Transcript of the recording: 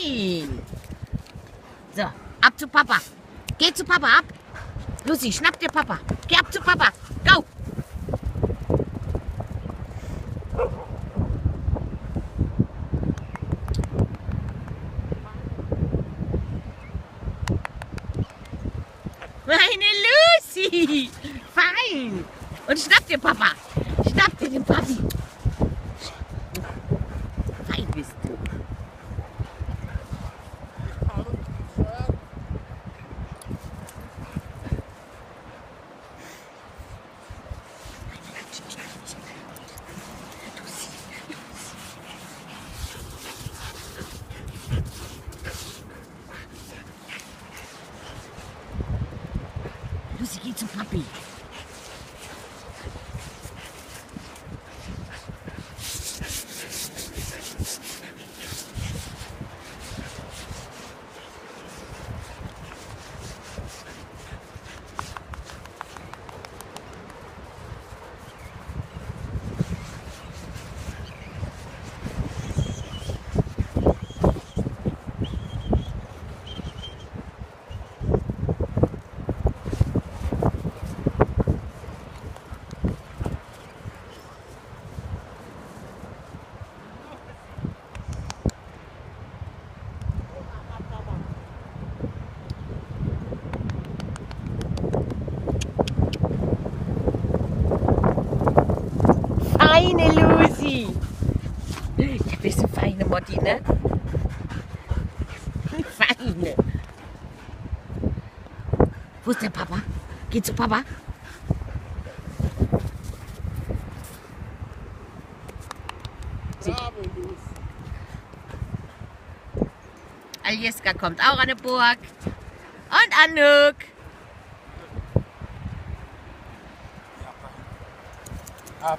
fein. So, ab zu Papa. Geh zu Papa, ab. Lucy, schnapp dir Papa. Geh ab zu Papa. Go. Meine Lucy. Fein. Und schnapp dir Papa. Schnapp dir den Papi. Fein bist du. Lucy, geh zu Papi. Feine Lucy. Du bist eine feine Motti, ne? Feine. Wo ist der Papa? Geh zu Papa. Aljeska kommt auch an die Burg. Und Anouk. Ab.